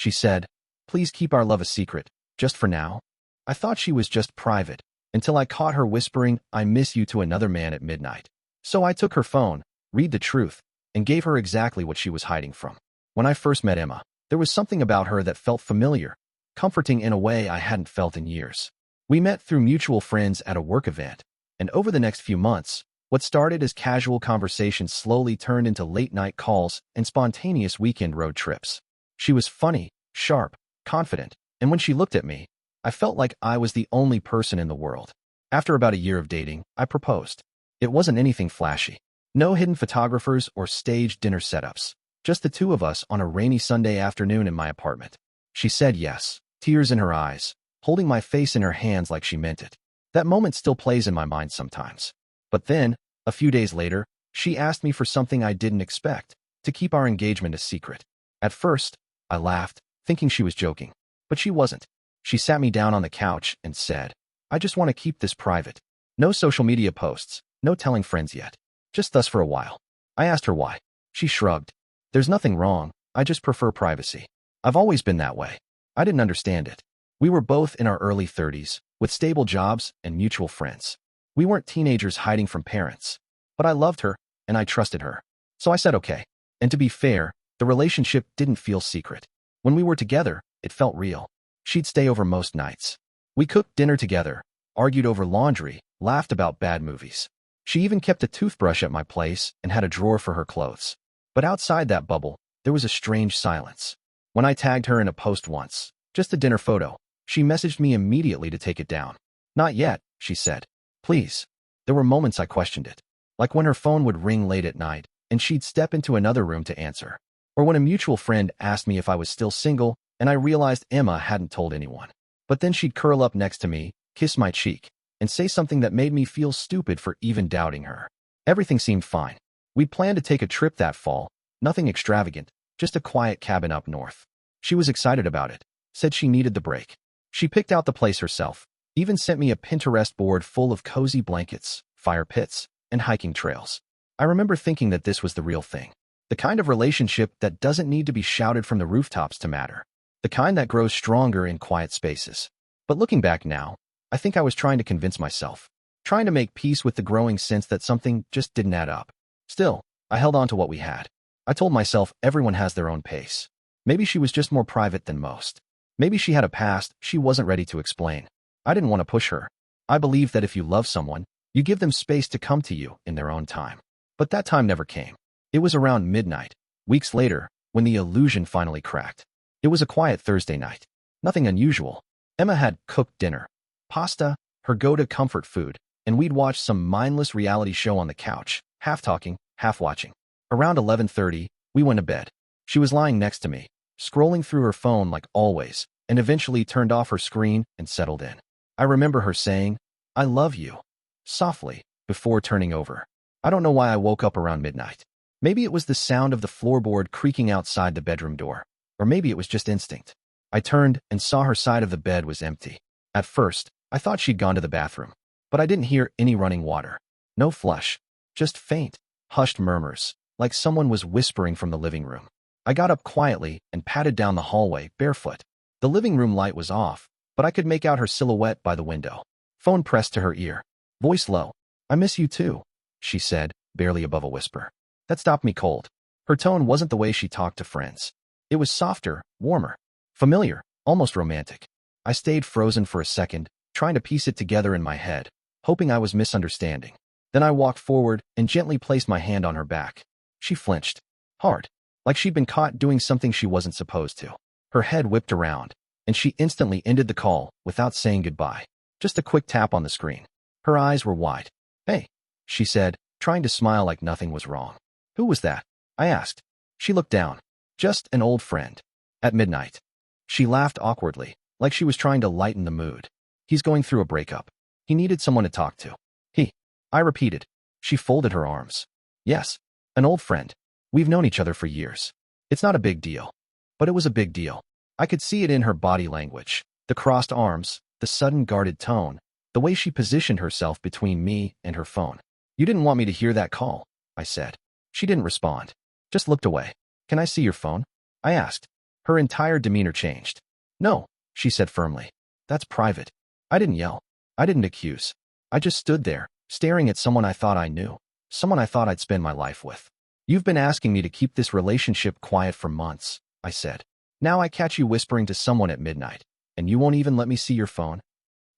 She said, "Please keep our love a secret, just for now." I thought she was just private, until I caught her whispering, "I miss you," to another man at midnight. So I took her phone, read the truth, and gave her exactly what she was hiding from. When I first met Emma, there was something about her that felt familiar, comforting in a way I hadn't felt in years. We met through mutual friends at a work event, and over the next few months, what started as casual conversations slowly turned into late-night calls and spontaneous weekend road trips. She was funny, sharp, confident, and when she looked at me, I felt like I was the only person in the world. After about a year of dating, I proposed. It wasn't anything flashy. No hidden photographers or staged dinner setups. Just the two of us on a rainy Sunday afternoon in my apartment. She said yes, tears in her eyes, holding my face in her hands like she meant it. That moment still plays in my mind sometimes. But then, a few days later, she asked me for something I didn't expect, to keep our engagement a secret. At first, I laughed, thinking she was joking. But she wasn't. She sat me down on the couch and said, "I just want to keep this private. No social media posts, no telling friends yet. Just us for a while." I asked her why. She shrugged. "There's nothing wrong, I just prefer privacy. I've always been that way." I didn't understand it. We were both in our early 30s, with stable jobs and mutual friends. We weren't teenagers hiding from parents. But I loved her, and I trusted her. So I said okay. And to be fair, the relationship didn't feel secret. When we were together, it felt real. She'd stay over most nights. We cooked dinner together, argued over laundry, laughed about bad movies. She even kept a toothbrush at my place and had a drawer for her clothes. But outside that bubble, there was a strange silence. When I tagged her in a post once, just a dinner photo, she messaged me immediately to take it down. "Not yet," she said. "Please." There were moments I questioned it. Like when her phone would ring late at night, and she'd step into another room to answer. Or when a mutual friend asked me if I was still single, and I realized Emma hadn't told anyone. But then she'd curl up next to me, kiss my cheek, and say something that made me feel stupid for even doubting her. Everything seemed fine. We'd planned to take a trip that fall, nothing extravagant, just a quiet cabin up north. She was excited about it, said she needed the break. She picked out the place herself, even sent me a Pinterest board full of cozy blankets, fire pits, and hiking trails. I remember thinking that this was the real thing. The kind of relationship that doesn't need to be shouted from the rooftops to matter. The kind that grows stronger in quiet spaces. But looking back now, I think I was trying to convince myself. Trying to make peace with the growing sense that something just didn't add up. Still, I held on to what we had. I told myself everyone has their own pace. Maybe she was just more private than most. Maybe she had a past she wasn't ready to explain. I didn't want to push her. I believe that if you love someone, you give them space to come to you in their own time. But that time never came. It was around midnight, weeks later, when the illusion finally cracked. It was a quiet Thursday night. Nothing unusual. Emma had cooked dinner. Pasta, her go-to comfort food, and we'd watched some mindless reality show on the couch, half talking, half watching. Around 11:30, we went to bed. She was lying next to me, scrolling through her phone like always, and eventually turned off her screen and settled in. I remember her saying, "I love you," softly, before turning over. I don't know why I woke up around midnight. Maybe it was the sound of the floorboard creaking outside the bedroom door. Or maybe it was just instinct. I turned and saw her side of the bed was empty. At first, I thought she'd gone to the bathroom. But I didn't hear any running water. No flush. Just faint, hushed murmurs, like someone was whispering from the living room. I got up quietly and padded down the hallway, barefoot. The living room light was off, but I could make out her silhouette by the window. Phone pressed to her ear. Voice low. "I miss you too," she said, barely above a whisper. That stopped me cold. Her tone wasn't the way she talked to friends. It was softer, warmer, familiar, almost romantic. I stayed frozen for a second, trying to piece it together in my head, hoping I was misunderstanding. Then I walked forward and gently placed my hand on her back. She flinched. Hard. Like she'd been caught doing something she wasn't supposed to. Her head whipped around, and she instantly ended the call without saying goodbye. Just a quick tap on the screen. Her eyes were wide. "Hey," she said, trying to smile like nothing was wrong. "Who was that?" I asked. She looked down. "Just an old friend. At midnight." She laughed awkwardly, like she was trying to lighten the mood. "He's going through a breakup. He needed someone to talk to." "He," I repeated. She folded her arms. "Yes, an old friend. We've known each other for years. It's not a big deal." But it was a big deal. I could see it in her body language. The crossed arms, the sudden guarded tone, the way she positioned herself between me and her phone. "You didn't want me to hear that call," I said. She didn't respond. Just looked away. "Can I see your phone?" I asked. Her entire demeanor changed. No, she said firmly. That's private. I didn't yell. I didn't accuse. I just stood there, staring at someone I thought I knew, someone I thought I'd spend my life with. You've been asking me to keep this relationship quiet for months, I said. Now I catch you whispering to someone at midnight, and you won't even let me see your phone?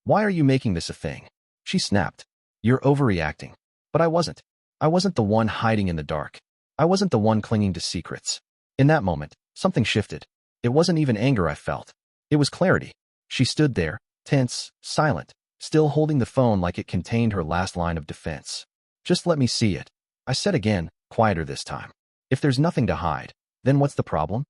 Why are you making this a thing? She snapped. You're overreacting. But I wasn't. I wasn't the one hiding in the dark. I wasn't the one clinging to secrets. In that moment, something shifted. It wasn't even anger I felt. It was clarity. She stood there, tense, silent, still holding the phone like it contained her last line of defense. Just let me see it, I said again, quieter this time. If there's nothing to hide, then what's the problem?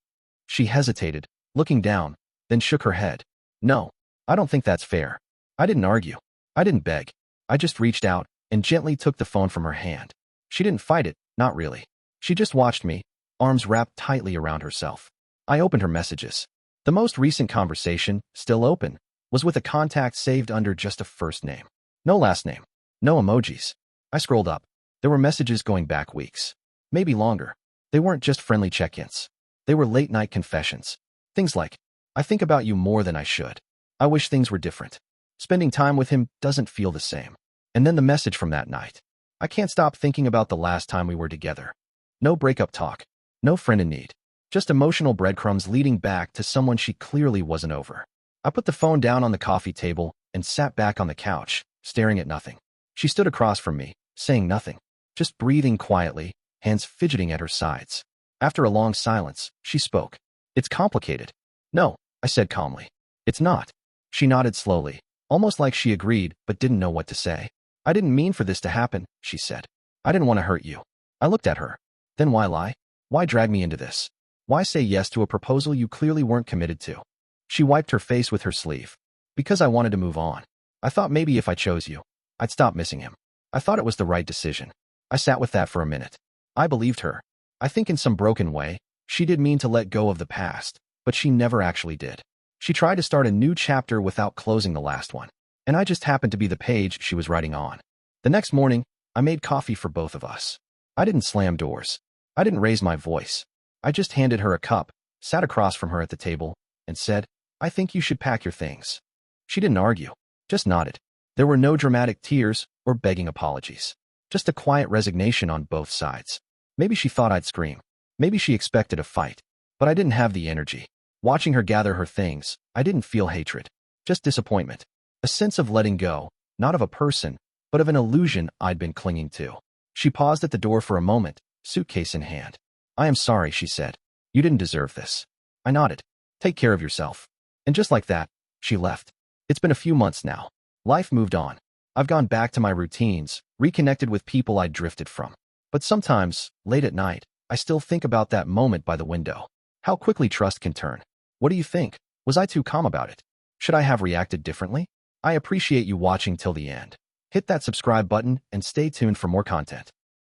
She hesitated, looking down, then shook her head. No, I don't think that's fair. I didn't argue. I didn't beg. I just reached out and gently took the phone from her hand. She didn't fight it, not really. She just watched me, arms wrapped tightly around herself. I opened her messages. The most recent conversation, still open, was with a contact saved under just a first name. No last name. No emojis. I scrolled up. There were messages going back weeks. Maybe longer. They weren't just friendly check-ins. They were late-night confessions. Things like, I think about you more than I should. I wish things were different. Spending time with him doesn't feel the same. And then the message from that night. I can't stop thinking about the last time we were together. No breakup talk. No friend in need. Just emotional breadcrumbs leading back to someone she clearly wasn't over. I put the phone down on the coffee table and sat back on the couch, staring at nothing. She stood across from me, saying nothing, just breathing quietly, hands fidgeting at her sides. After a long silence, she spoke. It's complicated. No, I said calmly. It's not. She nodded slowly, almost like she agreed but didn't know what to say. I didn't mean for this to happen, she said. I didn't want to hurt you. I looked at her. Then why lie? Why drag me into this? Why say yes to a proposal you clearly weren't committed to? She wiped her face with her sleeve. Because I wanted to move on. I thought maybe if I chose you, I'd stop missing him. I thought it was the right decision. I sat with that for a minute. I believed her. I think in some broken way, she did mean to let go of the past, but she never actually did. She tried to start a new chapter without closing the last one. And I just happened to be the page she was writing on. The next morning, I made coffee for both of us. I didn't slam doors. I didn't raise my voice. I just handed her a cup, sat across from her at the table, and said, I think you should pack your things. She didn't argue, just nodded. There were no dramatic tears or begging apologies. Just a quiet resignation on both sides. Maybe she thought I'd scream. Maybe she expected a fight. But I didn't have the energy. Watching her gather her things, I didn't feel hatred. Just disappointment. A sense of letting go, not of a person, but of an illusion I'd been clinging to. She paused at the door for a moment, suitcase in hand. I am sorry, she said. You didn't deserve this. I nodded. Take care of yourself. And just like that, she left. It's been a few months now. Life moved on. I've gone back to my routines, reconnected with people I'd drifted from. But sometimes, late at night, I still think about that moment by the window. How quickly trust can turn. What do you think? Was I too calm about it? Should I have reacted differently? I appreciate you watching till the end. Hit that subscribe button and stay tuned for more content.